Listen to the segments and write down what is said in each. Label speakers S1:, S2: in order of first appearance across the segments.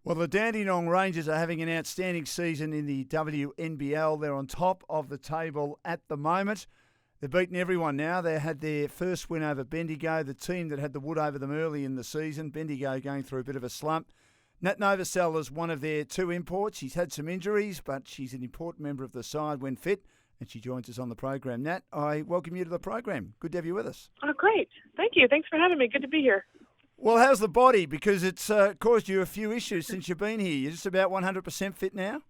S1: Well, the Dandenong Ranges are having an outstanding season in the WNBL. They're on top of the table at the moment. They've beaten everyone now. They had their first win over Bendigo, the team that had the wood over them early in the season. Bendigo going through a bit of a slump. Nat Novosel is one of their two imports. She's had some injuries, but she's an important member of the side when fit, and she joins us on the program. Nat, I welcome you to the program. Good to have you with us.
S2: Oh, great. Thank you. Thanks for having me. Good to be here.
S1: Well, how's the body? Because it's caused you a few issues since you've been here. You're just about 100% fit now?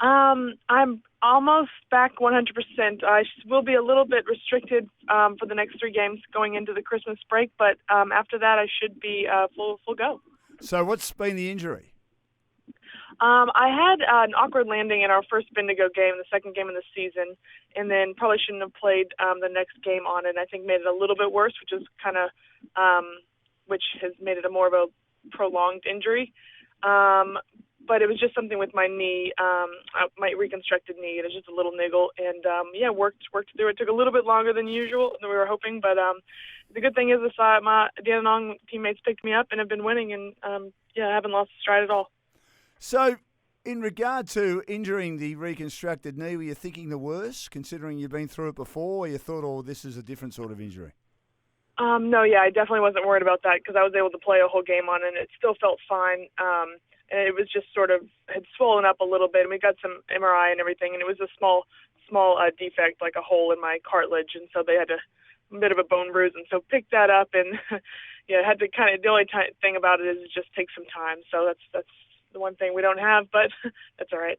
S2: I'm almost back 100%. I will be a little bit restricted for the next 3 games going into the Christmas break, but after that I should be full go.
S1: So what's been the injury?
S2: I had an awkward landing in our first Bendigo game, the second game of the season, and then probably shouldn't have played the next game on it. I think made it a little bit worse, which has made it a more of a prolonged injury. But it was just something with my knee, my reconstructed knee. It was just a little niggle, and worked through it. Took a little bit longer than usual than we were hoping, but the good thing is my Dandenong teammates picked me up and have been winning, and I haven't lost stride at all.
S1: So, in regard to injuring the reconstructed knee, were you thinking the worst, considering you've been through it before, or you thought, oh, this is a different sort of injury?
S2: No, I definitely wasn't worried about that because I was able to play a whole game on it, and it still felt fine. And it was just sort of had swollen up a little bit, and we got some MRI and everything, and it was a small defect, like a hole in my cartilage, and so they had a bit of a bone bruise, and so picked that up, and had to the only thing about it is it just takes some time. So that's the one thing we don't have, but that's all right.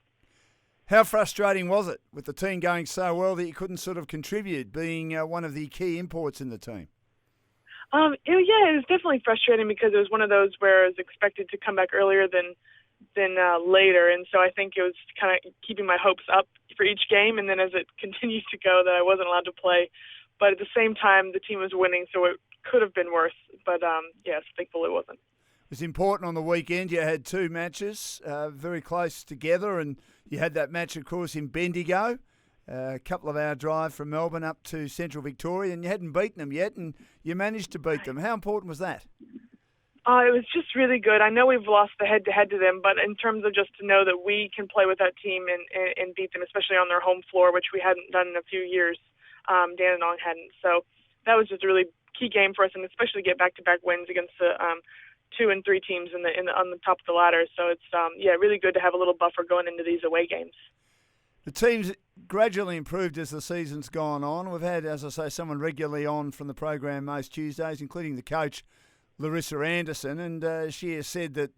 S1: How frustrating was it with the team going so well that you couldn't sort of contribute, being one of the key imports in the team?
S2: It was definitely frustrating because it was one of those where I was expected to come back earlier than later, and so I think it was kind of keeping my hopes up for each game, and then as it continued to go that I wasn't allowed to play. But at the same time, the team was winning, so it could have been worse, but thankfully it wasn't.
S1: It was important on the weekend. You had 2 matches very close together, and you had that match, of course, in Bendigo. A couple of hour drive from Melbourne up to Central Victoria, and you hadn't beaten them yet, and you managed to beat them. How important was that?
S2: It was just really good. I know we've lost the head-to-head to them, but in terms of just to know that we can play with that team and beat them, especially on their home floor, which we hadn't done in a few years, Dandenong hadn't. So that was just a really key game for us, and especially get back-to-back wins against the 2 and 3 teams on the top of the ladder. So it's really good to have a little buffer going into these away games.
S1: The team's gradually improved as the season's gone on. We've had, as I say, someone regularly on from the program most Tuesdays, including the coach, Larissa Anderson, and she has said that,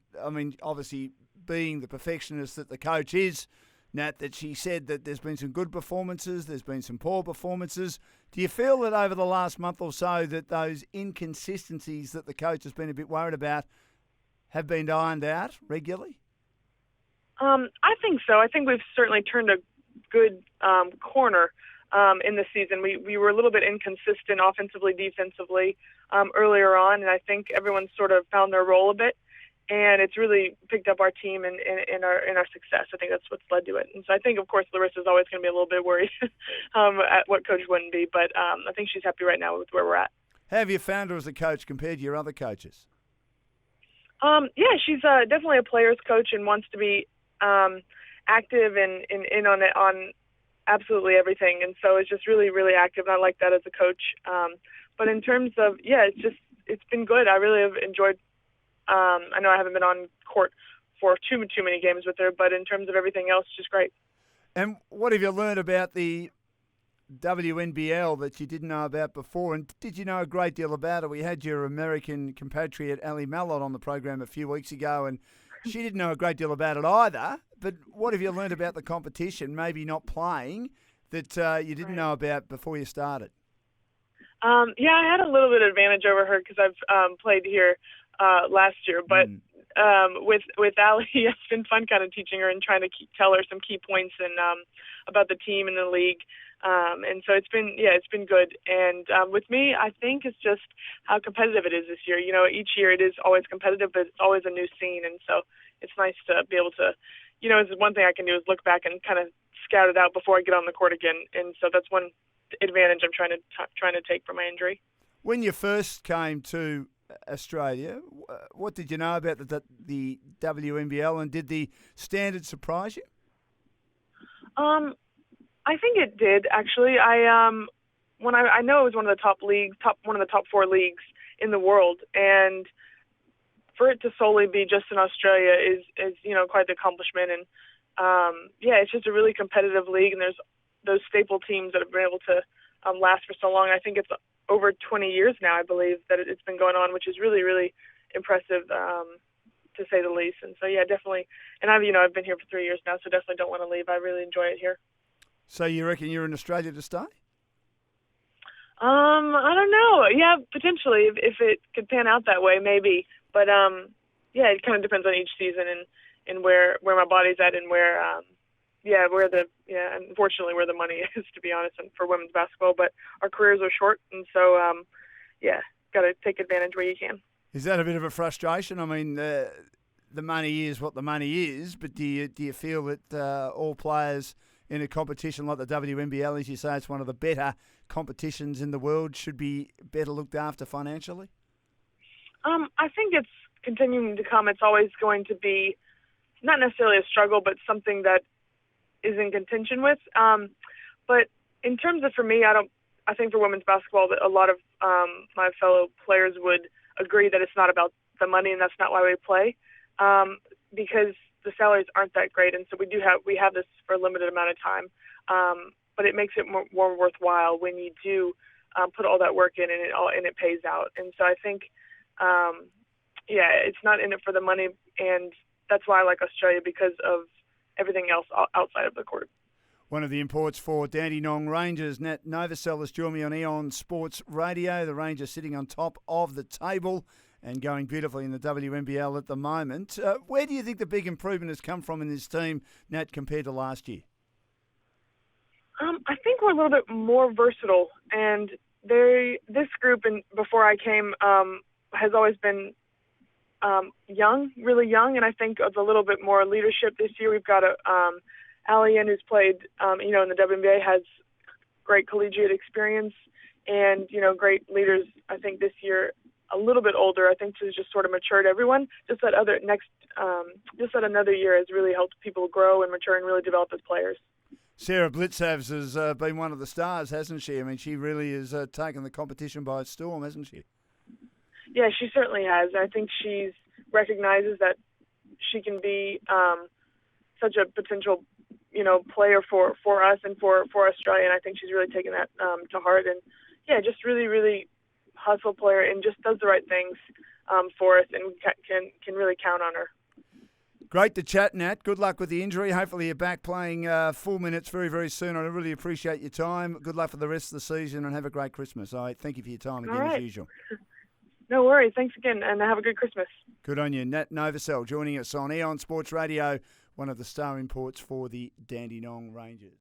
S1: obviously being the perfectionist that the coach is, Nat, that she said that there's been some good performances, there's been some poor performances. Do you feel that over the last month or so that those inconsistencies that the coach has been a bit worried about have been ironed out regularly?
S2: I think so. I think we've certainly turned a good corner in the season. We were a little bit inconsistent offensively, defensively earlier on, and I think everyone's sort of found their role a bit, and it's really picked up our team and our success. I think that's what's led to it. And so I think, of course, Larissa's always going to be a little bit worried at what coach wouldn't be, but I think she's happy right now with where we're at.
S1: How have you found her as a coach compared to your other coaches?
S2: She's definitely a player's coach and wants to be active and in on absolutely everything, and so it's just really, really active, and I like that as a coach. But in terms of it's been good. I really have enjoyed. I know I haven't been on court for too many games with her, but in terms of everything else, just great.
S1: And what have you learned about the WNBL that you didn't know about before? And did you know a great deal about it? We had your American compatriot Ali Mallott on the program a few weeks ago, and she didn't know a great deal about it either. But what have you learned about the competition, maybe not playing, that you didn't know about before you started?
S2: I had a little bit of advantage over her because I've played here last year. But with Ali, it's been fun kind of teaching her and trying to tell her some key points and about the team and the league. And so it's been good. And with me, I think it's just how competitive it is this year. Each year it is always competitive, but it's always a new scene. And so it's nice to be able to, it's one thing I can do is look back and kind of scout it out before I get on the court again. And so that's one advantage I'm trying to take from my injury.
S1: When you first came to Australia. What did you know about the WNBL, and did the standard surprise you?
S2: I think it did actually. I know it was one of the top 4 leagues in the world, and for it to solely be just in Australia is quite the accomplishment. And it's just a really competitive league, and there's those staple teams that have been able to last for so long. I think it's over 20 years now, I believe, that it's been going on, which is really, really impressive, to say the least. And so, yeah, definitely. And I've been here for 3 years now, so definitely don't want to leave. I really enjoy it here.
S1: So you reckon you're in Australia to stay?
S2: I don't know. Yeah, potentially, if it could pan out that way, maybe. But it kind of depends on each season and where my body's at and unfortunately where the money is, to be honest, and for women's basketball. But our careers are short, and so got to take advantage where you can.
S1: Is that a bit of a frustration? I mean, the money is what the money is, but do you feel that all players in a competition like the WNBL, as you say, it's one of the better competitions in the world, should be better looked after financially?
S2: I think it's continuing to come. It's always going to be not necessarily a struggle, but something that is in contention with. But in terms of, for me, I think for women's basketball that a lot of my fellow players would agree that it's not about the money, and that's not why we play, because the salaries aren't that great, and so we have this for a limited amount of time. But it makes it more worthwhile when you do put all that work in and it pays out. And so I think, it's not in it for the money, and that's why I like Australia, because of everything else outside of the court.
S1: One of the imports for Dandenong Ranges, Nat Novosel, has joined me on EON Sports Radio. The Rangers sitting on top of the table and going beautifully in the WNBL at the moment. Where do you think the big improvement has come from in this team, Nat, compared to last year?
S2: I think we're a little bit more versatile, and this group, and before I came, has always been young, really young, and I think of a little bit more leadership this year. We've got Allie, who's played, in the WNBA, has great collegiate experience, and great leaders. I think this year, a little bit older. I think she's just sort of matured everyone. Just that another year has really helped people grow and mature and really develop as players.
S1: Sara Brittney has been one of the stars, hasn't she? I mean, she really has taken the competition by storm, hasn't she?
S2: Yeah, she certainly has. I think she recognizes that she can be such a potential, player for us and for Australia. And I think she's really taken that to heart. And just really, really hustle player, and just does the right things for us, and can really count on her.
S1: Great to chat, Nat. Good luck with the injury. Hopefully you're back playing full minutes very, very soon. I really appreciate your time. Good luck for the rest of the season, and have a great Christmas. I thank you for your time again, as usual.
S2: No worries. Thanks again, and have a good Christmas.
S1: Good on you. Nat Novosel joining us on EON Sports Radio, one of the star imports for the Dandenong Ranges.